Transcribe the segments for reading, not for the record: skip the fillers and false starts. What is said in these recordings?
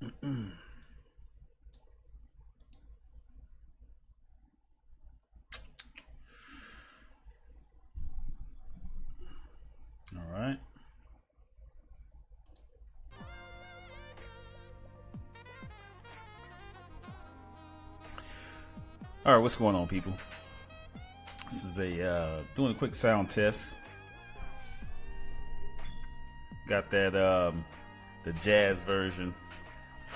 All right. All right, what's going on, people? This is doing a quick sound test. Got that the jazz version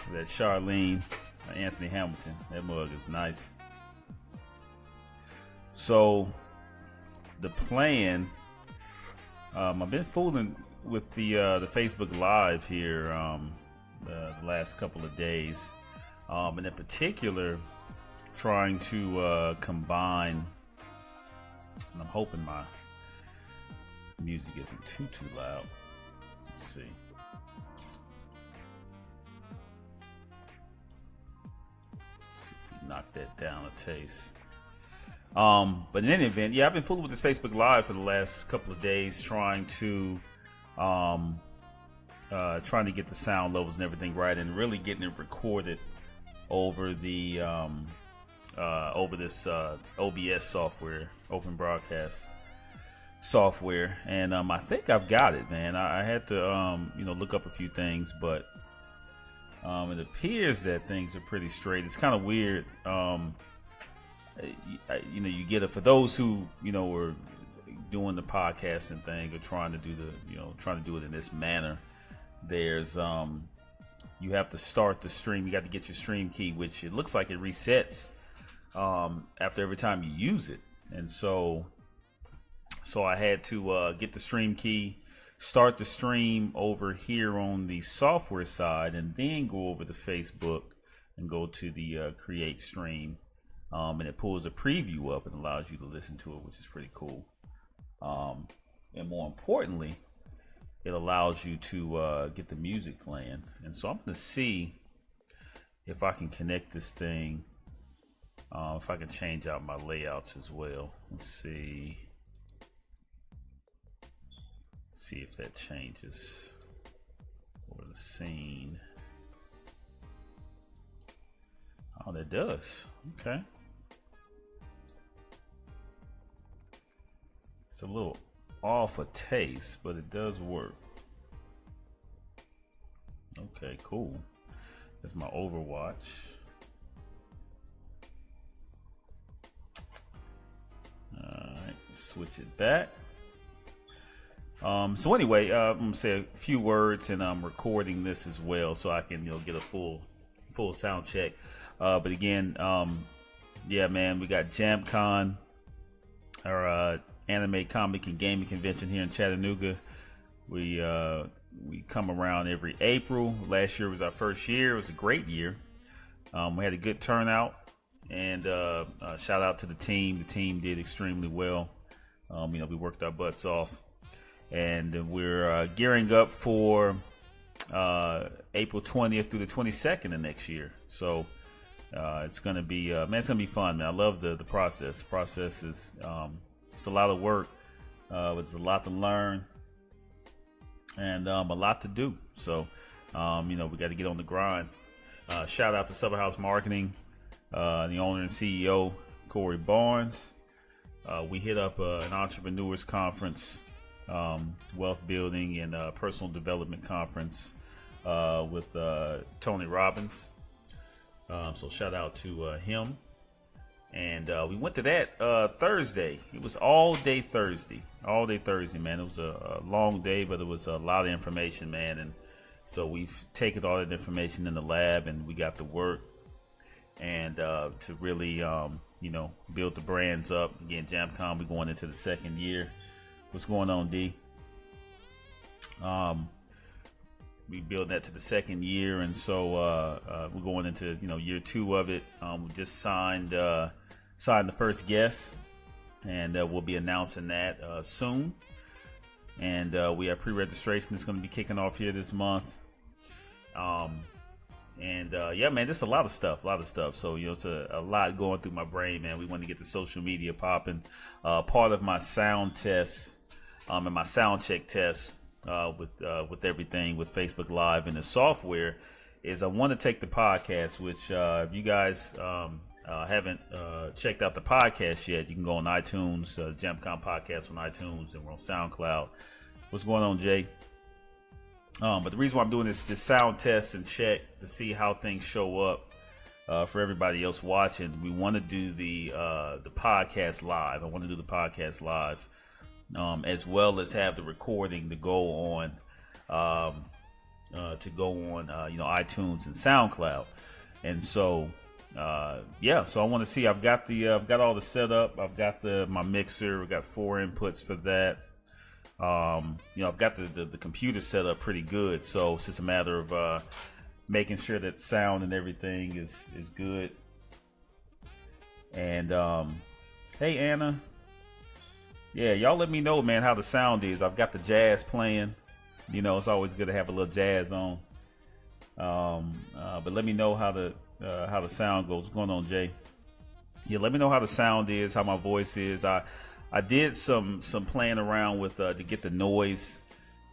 of that Charlene Anthony Hamilton. That mug is nice. So the plan, I've been fooling with the Facebook Live here the last couple of days, and in particular, trying to combine. And I'm hoping my music isn't too loud. Let's see. See if we knock that down a taste. But in any event, yeah, I've been fooling with this Facebook Live for the last couple of days, trying to get the sound levels and everything right, and really getting it recorded over the over this OBS software, Open Broadcast software, and I think I've got it, man. I had to look up a few things, but it appears that things are pretty straight. It's kind of weird. You get it for those who were doing the podcasting thing or trying to do it in this manner. There's you have to start the stream. You got to get your stream key, which it looks like it resets after every time you use it, and so I had to get the stream key, start the stream over here on the software side, and then go over to Facebook and go to the create stream, and it pulls a preview up and allows you to listen to it, which is pretty cool. And more importantly, it allows you to get the music playing. And so I'm going to see if I can connect this thing, if I can change out my layouts as well. Let's see if that changes over the scene. Oh, that does. Okay. It's a little off a taste, but it does work. Okay, cool. That's my Overwatch. Alright, switch it back. So anyway, I'm gonna say a few words, and I'm recording this as well, so I can get a full sound check. But again, yeah, man, we got JAMPcon, our anime, comic, and gaming convention here in Chattanooga. We come around every April. Last year was our first year. It was a great year. We had a good turnout, and shout out to the team. The team did extremely well. We worked our butts off. And we're gearing up for April 20th through the 22nd of next year. So it's going to be, it's going to be fun, man. I love the process. The process is, it's a lot of work. It's a lot to learn and a lot to do. So, we got to get on the grind. Shout out to Summer House Marketing, the owner and CEO, Corey Barnes. We hit up an entrepreneurs conference, wealth building and personal development conference with Tony Robbins. So shout out to him. And we went to that Thursday. It was all day Thursday, man. It was a long day, but it was a lot of information, man. And so we've taken all that information in the lab, and we got to work and to really, build the brands up. Again, JAMPcon, we're going into the second year. What's going on, D? We built that to the second year, and so we're going into year 2 of it. We just signed the first guest, and we'll be announcing that soon. And we have pre-registration that's going to be kicking off here this month. Yeah, man, just a lot of stuff. So it's a lot going through my brain, man. We want to get the social media popping. Part of my sound test. And my sound check test with everything with Facebook Live and the software is I want to take the podcast, which if you guys haven't checked out the podcast yet, you can go on iTunes, JAMPcon Podcast on iTunes, and we're on SoundCloud. What's going on, Jay? But the reason why I'm doing this sound test and check to see how things show up for everybody else watching. We want to do the podcast live. I want to do the podcast live, as well as have the recording to go on iTunes and SoundCloud. And so so I want to see. I've got all the setup. I've got my mixer. We've got 4 inputs for that. I've got the computer set up pretty good, so it's just a matter of making sure that sound and everything is good. And hey Anna, yeah, y'all let me know, man, how the sound is. I've got the jazz playing. It's always good to have a little jazz on. But let me know how the sound goes. What's going on, Jay? Yeah, let me know how the sound is, how my voice is. I did some playing around with to get the noise,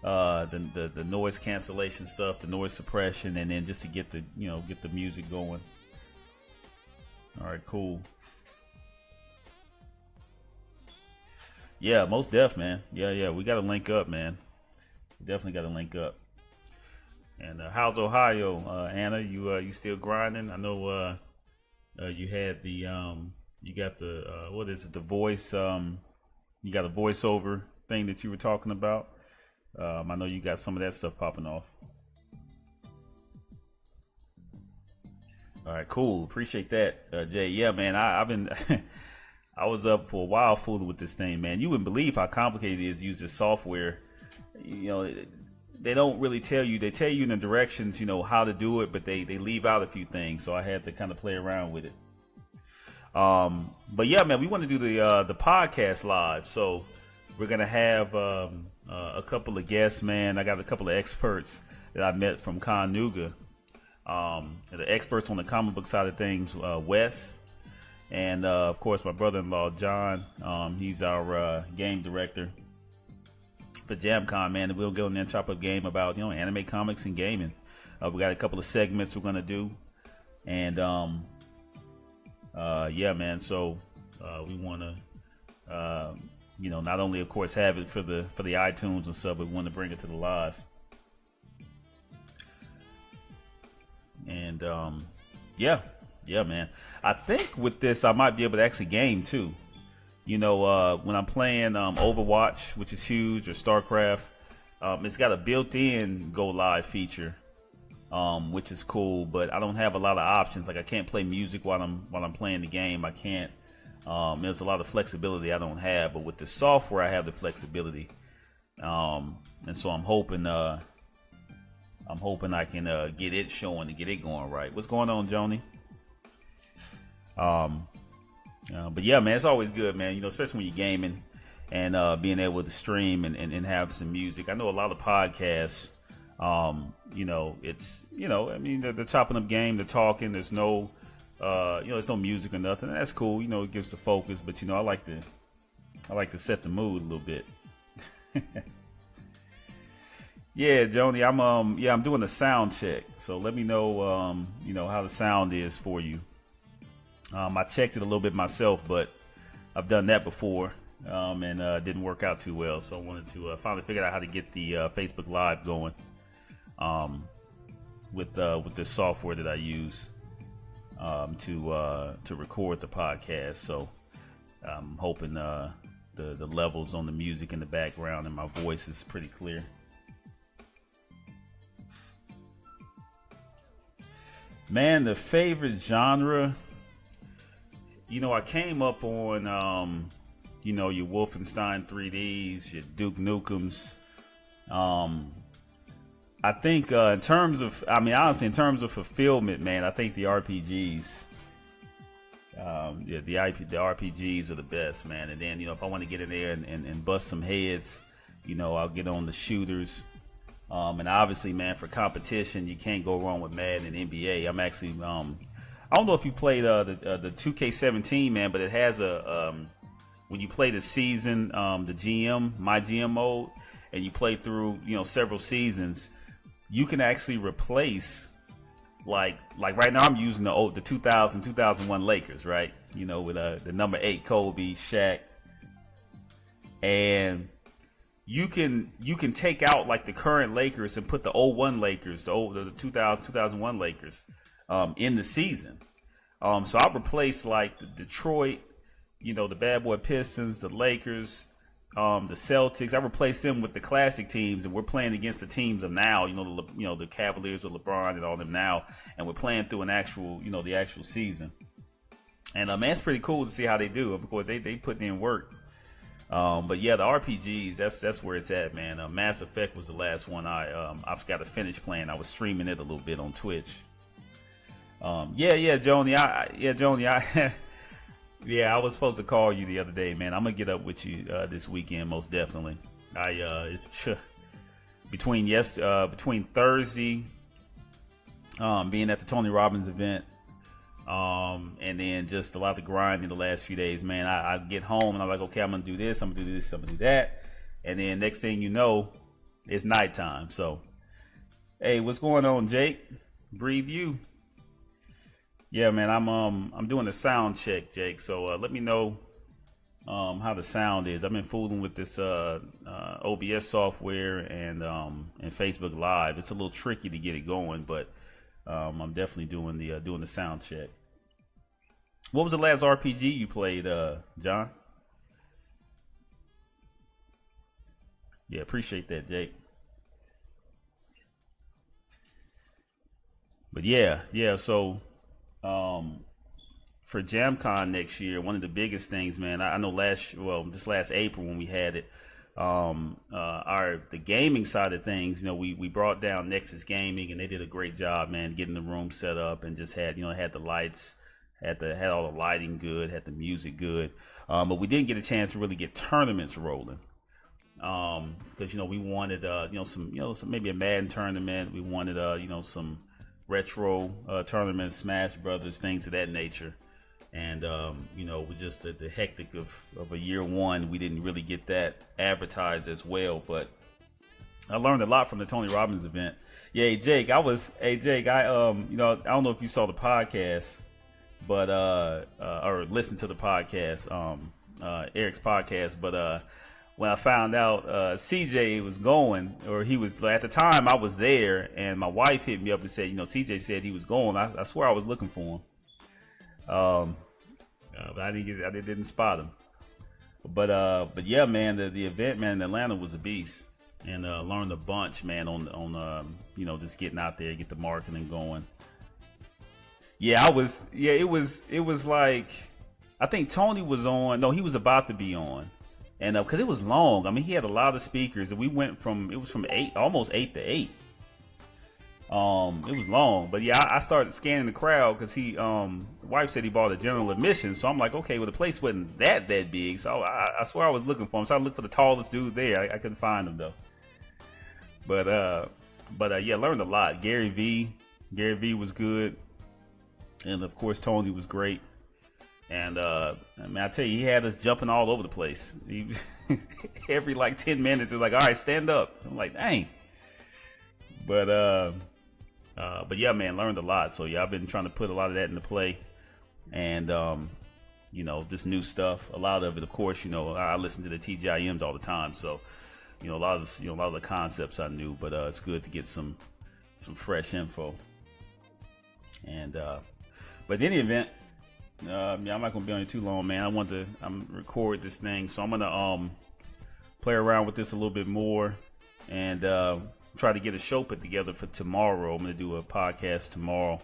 the noise cancellation stuff, the noise suppression, and then just to get the music going. All right, cool. Yeah, most def, man. Yeah, we got to link up, man. We definitely got to link up. And how's Ohio, Anna? You still grinding? I know you had the you got the what is it? The voice. You got a voiceover thing that you were talking about. I know you got some of that stuff popping off. All right, cool. Appreciate that, Jay. Yeah, man, I've been I was up for a while fooling with this thing, man. You wouldn't believe how complicated it is to use this software. They don't really tell you. They tell you in the directions, how to do it, but they leave out a few things. So I had to kind of play around with it. But yeah, man, we want to do the podcast live. So we're going to have a couple of guests, man. I got a couple of experts that I met from Chattanooga. The experts on the comic book side of things, Wes, and of course my brother-in-law, John. He's our game director for JAMPcon, man. And we'll go in there and chop up game about, anime, comics, and gaming. We got a couple of segments we're going to do. And yeah, man. So we want to, not only, of course, have it for the iTunes and stuff, but we want to bring it to the live. And yeah, man. I think with this, I might be able to actually game too. When I'm playing Overwatch, which is huge, or StarCraft, it's got a built-in go live feature. Which is cool, but I don't have a lot of options. Like I can't play music while I'm playing the game. I can't. There's a lot of flexibility I don't have, but with the software, I have the flexibility. And so I'm hoping I can get it showing and get it going right. What's going on, Joni? But yeah, man, it's always good, man. Especially when you're gaming and being able to stream and have some music. I know a lot of podcasts. It's they're chopping up game, they're talking. There's no, there's no music or nothing. That's cool. It gives the focus. But I like to set the mood a little bit. Yeah, Joni, I'm doing a sound check. So let me know, how the sound is for you. I checked it a little bit myself, but I've done that before. And didn't work out too well. So I wanted to finally figure out how to get the Facebook Live going. With this software that I use to record the podcast. So I'm hoping the levels on the music in the background and my voice is pretty clear. Man, the favorite genre, I came up on your Wolfenstein 3Ds, your Duke Nukems. I think in terms of fulfillment, man, I think the RPGs, the RPGs are the best, man. And then, if I want to get in there and bust some heads, I'll get on the shooters. And obviously, man, for competition, you can't go wrong with Madden and NBA. I'm actually, I don't know if you played the 2K17, man, but it has when you play the season, the my GM mode, and you play through, several seasons, you can actually replace like right now I'm using the 2001 Lakers, right? You know, with the number 8 Kobe, Shaq, and you can take out like the current Lakers and put the '01 Lakers, the 2001 Lakers in the season. So I've replaced like the Detroit, you know, the Bad Boy Pistons, the Lakers, the Celtics. I replaced them with the classic teams, and we're playing against the teams of now. You know, the Cavaliers with LeBron and all them now, and we're playing through the actual season. And man, it's pretty cool to see how they do. Of course, they put in work. But yeah, the RPGs, that's where it's at, man. Mass Effect was the last one I've got to finish playing. I was streaming it a little bit on Twitch. Joni, I was supposed to call you the other day, man. I'm gonna get up with you this weekend, most definitely. It's between Thursday, being at the Tony Robbins event, and then just a lot of grinding the last few days, man. I get home and I'm like, okay, I'm gonna do this, I'm gonna do this, I'm gonna do that, and then next thing you know, it's nighttime. So, hey, what's going on, Jake? Breathe you. Yeah, man, I'm doing a sound check, Jake. So let me know how the sound is. I've been fooling with this OBS software and Facebook Live. It's a little tricky to get it going, but I'm definitely doing the sound check. What was the last RPG you played, John? Yeah, appreciate that, Jake. But yeah. So for JAMPcon next year, one of the biggest things, man, I know this last April when we had it, the gaming side of things, you know, we brought down Nexus Gaming, and they did a great job, man, getting the room set up, and just had the lights, had all the lighting good, had the music good, but we didn't get a chance to really get tournaments rolling, because we wanted some maybe a Madden tournament, we wanted some retro tournaments, Smash Brothers, things of that nature. And with just the hectic of a year one, we didn't really get that advertised as well. But I learned a lot from the Tony Robbins event. Yeah, Jake, I don't know if you saw the podcast, but or listened to the podcast, Eric's podcast, but when I found out CJ was going, or he was, at the time I was there, and my wife hit me up and said, CJ said he was going. I swear I was looking for him. But I didn't spot him. But yeah, man, the event, man, in Atlanta was a beast, and learned a bunch, man, on just getting out there, get the marketing going. Yeah, it was like, I think Tony was on. No, he was about to be on. And because it was long, I mean, he had a lot of speakers, and we went from 8, almost 8 to 8. It was long, but yeah, I started scanning the crowd because the wife said he bought a general admission, so I'm like, okay, well, the place wasn't that big, so I swear I was looking for him. So I looked for the tallest dude there. I couldn't find him though. But yeah, learned a lot. Gary V was good, and of course Tony was great. And I tell you, he had us jumping all over the place. Every like 10 minutes, it was like, all right, stand up. I'm like, dang. But yeah, man, learned a lot. So yeah, I've been trying to put a lot of that into play, and this new stuff. A lot of it, of course, I listen to the TGIMs all the time, so a lot of the concepts I knew, but it's good to get some fresh info. And but in any event. I'm not gonna be on it too long, man. I'm record this thing, so I'm gonna play around with this a little bit more, and try to get a show put together for tomorrow. I'm gonna do a podcast tomorrow.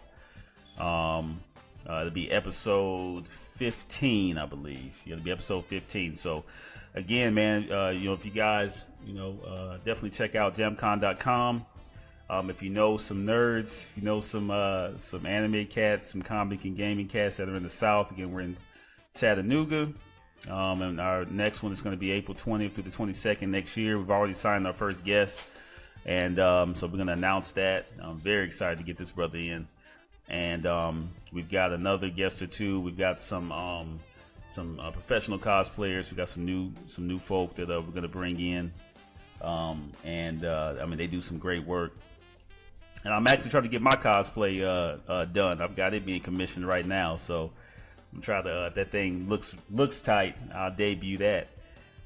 It'll be episode 15, I believe. It'll be episode 15. So again, man, if you guys, definitely check out JAMPcon.com. If you know some nerds, some anime cats, some comic and gaming cats that are in the South, again, we're in Chattanooga, and our next one is going to be April 20th through the 22nd next year. We've already signed our first guest, and so we're going to announce that. I'm very excited to get this brother in, and we've got another guest or two. We've got some professional cosplayers. We got some new folk that we're going to bring in, and they do some great work. And I'm actually trying to get my cosplay done. I've got it being commissioned right now, so I'm trying to. That thing looks tight. I'll debut that.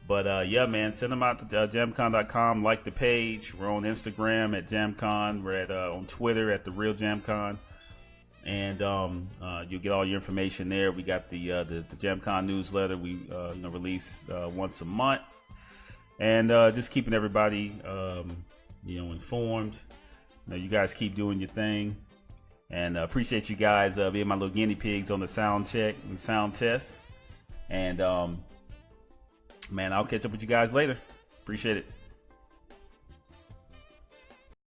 But yeah, man, send them out to JAMPcon.com. Like the page. We're on Instagram at JAMPcon. We're at on Twitter at the Real JAMPcon. And you'll get all your information there. We got the JAMPcon newsletter. We release once a month, and just keeping everybody informed. You guys keep doing your thing, and appreciate you guys being my little guinea pigs on the sound check and sound test. And man, I'll catch up with you guys later. Appreciate it.